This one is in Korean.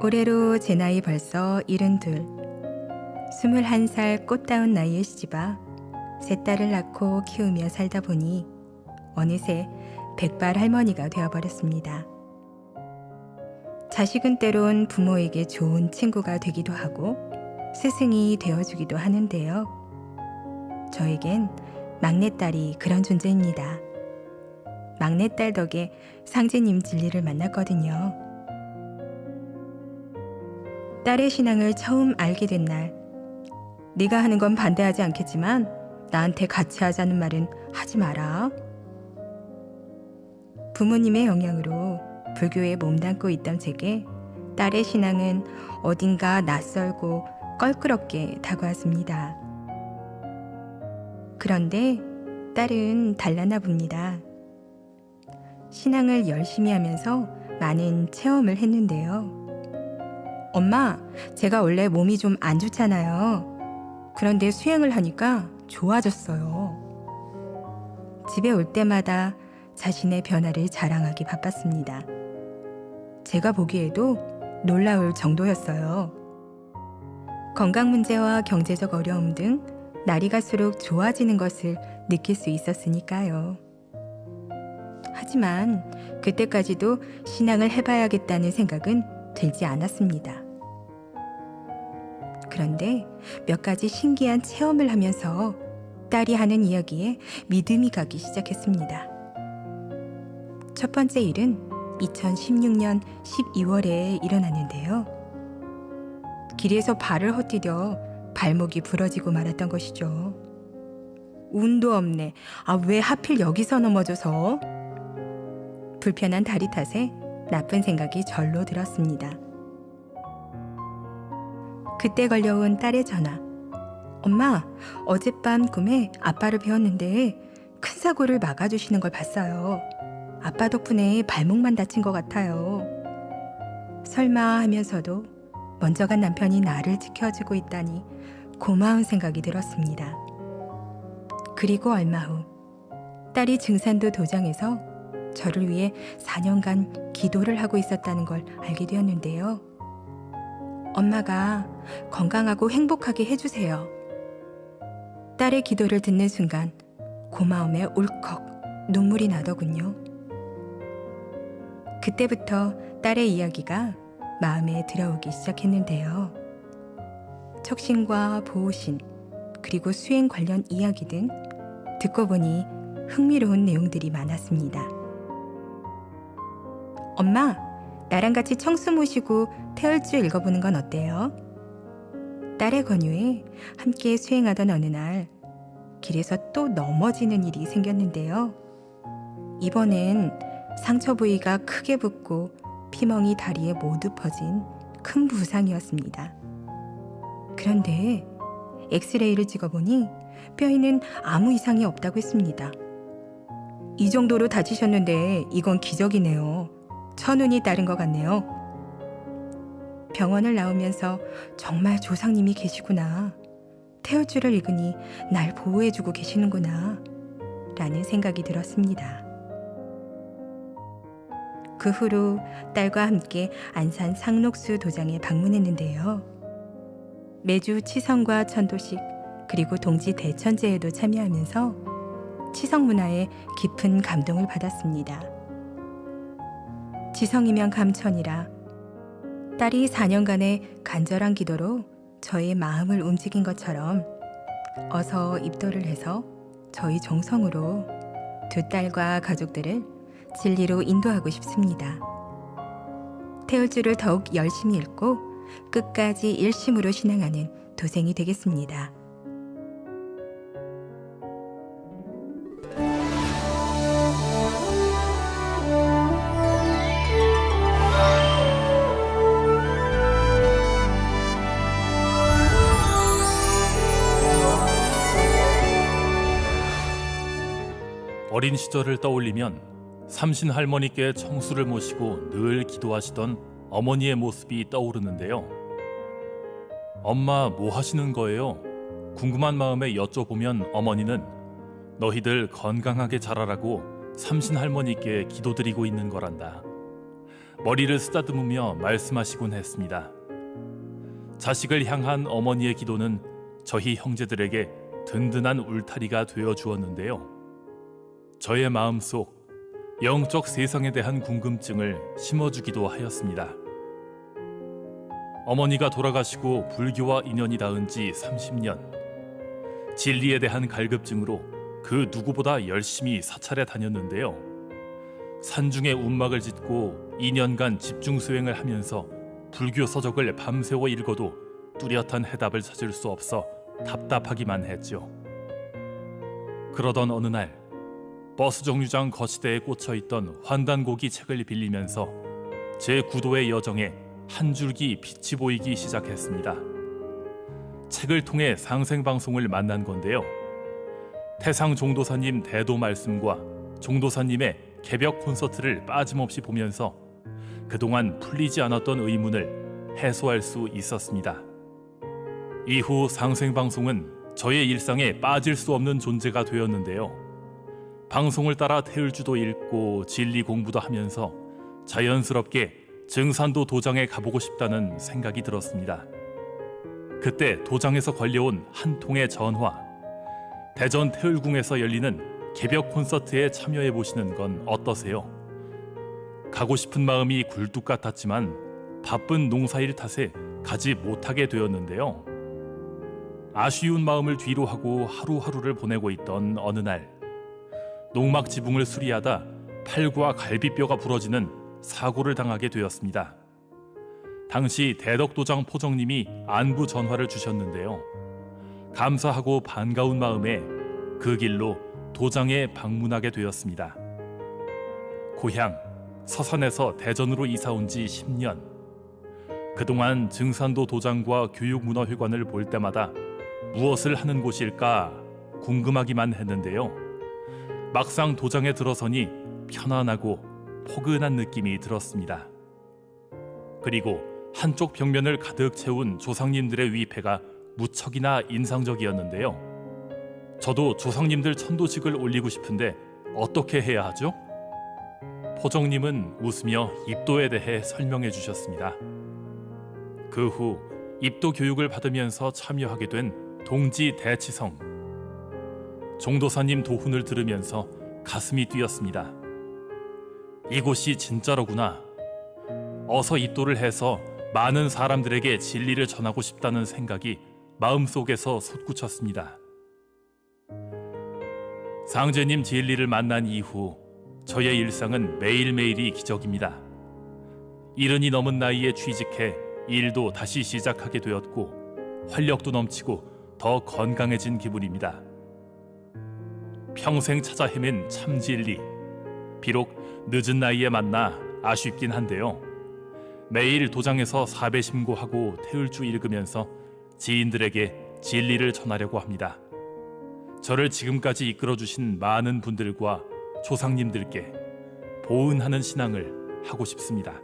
올해로 제 나이 벌써 72, 21살 꽃다운 나이에 시집와 세 딸을 낳고 키우며 살다 보니 어느새 백발 할머니가 되어버렸습니다. 자식은 때론 부모에게 좋은 친구가 되기도 하고 스승이 되어주기도 하는데요. 저에겐 막내딸이 그런 존재입니다. 막내딸 덕에 상제님 진리를 만났거든요. 딸의 신앙을 처음 알게 된 날, 네가 하는 건 반대하지 않겠지만 나한테 같이 하자는 말은 하지 마라. 부모님의 영향으로 불교에 몸담고 있던 제게 딸의 신앙은 어딘가 낯설고 껄끄럽게 다가왔습니다. 그런데 딸은 달랐나 봅니다. 신앙을 열심히 하면서 많은 체험을 했는데요. 엄마, 제가 원래 몸이 좀 안 좋잖아요. 그런데 수행을 하니까 좋아졌어요. 집에 올 때마다 자신의 변화를 자랑하기 바빴습니다. 제가 보기에도 놀라울 정도였어요. 건강 문제와 경제적 어려움 등 날이 갈수록 좋아지는 것을 느낄 수 있었으니까요. 하지만 그때까지도 신앙을 해봐야겠다는 생각은 들지 않았습니다. 그런데 몇 가지 신기한 체험을 하면서 딸이 하는 이야기에 믿음이 가기 시작했습니다. 첫 번째 일은 2016년 12월에 일어났는데요. 길에서 발을 헛디뎌 발목이 부러지고 말았던 것이죠. 운도 없네. 왜 하필 여기서 넘어져서? 불편한 다리 탓에 나쁜 생각이 절로 들었습니다. 그때 걸려온 딸의 전화. 엄마, 어젯밤 꿈에 아빠를 배웠는데 큰 사고를 막아주시는 걸 봤어요. 아빠 덕분에 발목만 다친 것 같아요. 설마 하면서도 먼저 간 남편이 나를 지켜주고 있다니 고마운 생각이 들었습니다. 그리고 얼마 후 딸이 증산도 도장에서 저를 위해 4년간 기도를 하고 있었다는 걸 알게 되었는데요. 엄마가 건강하고 행복하게 해주세요. 딸의 기도를 듣는 순간 고마움에 울컥 눈물이 나더군요. 그때부터 딸의 이야기가 마음에 들어오기 시작했는데요. 척신과 보호신, 그리고 수행 관련 이야기 등 듣고 보니 흥미로운 내용들이 많았습니다. 엄마, 나랑 같이 청수 모시고 태öl주 읽어보는 건 어때요? 딸의 권유에 함께 수행하던 어느 날 길에서 또 넘어지는 일이 생겼는데요. 이번엔 상처 부위가 크게 붓고 피멍이 다리에 모두 퍼진 큰 부상이었습니다. 그런데 엑스레이를 찍어보니 뼈에는 아무 이상이 없다고 했습니다. 이 정도로 다치셨는데 이건 기적이네요. 천운이 따른 것 같네요. 병원을 나오면서 정말 조상님이 계시구나. 태öl주를 읽으니 날 보호해주고 계시는구나. 라는 생각이 들었습니다. 그 후로 딸과 함께 안산 상록수 도장에 방문했는데요. 매주 치성과 천도식, 그리고 동지 대천제에도 참여하면서 치성 문화에 깊은 감동을 받았습니다. 지성이면 감천이라 딸이 4년간의 간절한 기도로 저의 마음을 움직인 것처럼 어서 입도를 해서 저희 정성으로 두 딸과 가족들을 진리로 인도하고 싶습니다. 태öl주를 더욱 열심히 읽고 끝까지 일심으로 신앙하는 도생이 되겠습니다. 어린 시절을 떠올리면 삼신 할머니께 청수를 모시고 늘 기도하시던 어머니의 모습이 떠오르는데요. 엄마 뭐 하시는 거예요? 궁금한 마음에 여쭤보면 어머니는 너희들 건강하게 자라라고 삼신 할머니께 기도드리고 있는 거란다. 머리를 쓰다듬으며 말씀하시곤 했습니다. 자식을 향한 어머니의 기도는 저희 형제들에게 든든한 울타리가 되어 주었는데요. 저의 마음속 영적 세상에 대한 궁금증을 심어주기도 하였습니다. 어머니가 돌아가시고 불교와 인연이 닿은 지 30년. 진리에 대한 갈급증으로 그 누구보다 열심히 사찰에 다녔는데요. 산중에 움막을 짓고 2년간 집중 수행을 하면서 불교 서적을 밤새워 읽어도 뚜렷한 해답을 찾을 수 없어 답답하기만 했죠. 그러던 어느 날 버스 정류장 거치대에 꽂혀있던 환단고기 책을 빌리면서 제 구도의 여정에 한 줄기 빛이 보이기 시작했습니다. 책을 통해 상생방송을 만난 건데요. 태상 종도사님 대도 말씀과 종도사님의 개벽 콘서트를 빠짐없이 보면서 그동안 풀리지 않았던 의문을 해소할 수 있었습니다. 이후 상생방송은 저의 일상에 빠질 수 없는 존재가 되었는데요. 방송을 따라 태을주도 읽고 진리 공부도 하면서 자연스럽게 증산도 도장에 가보고 싶다는 생각이 들었습니다. 그때 도장에서 걸려온 한 통의 전화. 대전 태을궁에서 열리는 개벽 콘서트에 참여해 보시는 건 어떠세요? 가고 싶은 마음이 굴뚝 같았지만 바쁜 농사일 탓에 가지 못하게 되었는데요. 아쉬운 마음을 뒤로 하고 하루하루를 보내고 있던 어느 날 농막 지붕을 수리하다 팔과 갈비뼈가 부러지는 사고를 당하게 되었습니다. 당시 대덕도장 포정님이 안부 전화를 주셨는데요. 감사하고 반가운 마음에 그 길로 도장에 방문하게 되었습니다. 고향 서산에서 대전으로 이사 온 지 10년. 그동안 증산도 도장과 교육문화회관을 볼 때마다 무엇을 하는 곳일까 궁금하기만 했는데요. 막상 도장에 들어서니 편안하고 포근한 느낌이 들었습니다. 그리고 한쪽 벽면을 가득 채운 조상님들의 위패가 무척이나 인상적이었는데요. 저도 조상님들 천도식을 올리고 싶은데 어떻게 해야 하죠? 포정님은 웃으며 입도에 대해 설명해 주셨습니다. 그 후 입도 교육을 받으면서 참여하게 된 동지 대치성. 종도사님 도훈을 들으면서 가슴이 뛰었습니다. 이곳이 진짜로구나. 어서 입도를 해서 많은 사람들에게 진리를 전하고 싶다는 생각이 마음속에서 솟구쳤습니다. 상제님 진리를 만난 이후 저의 일상은 매일매일이 기적입니다. 70이 넘은 나이에 취직해 일도 다시 시작하게 되었고 활력도 넘치고 더 건강해진 기분입니다. 평생 찾아 헤맨 참 진리. 비록 늦은 나이에 만나 아쉽긴 한데요. 매일 도장에서 사배 심고하고 태을주 읽으면서 지인들에게 진리를 전하려고 합니다. 저를 지금까지 이끌어주신 많은 분들과 조상님들께 보은하는 신앙을 하고 싶습니다.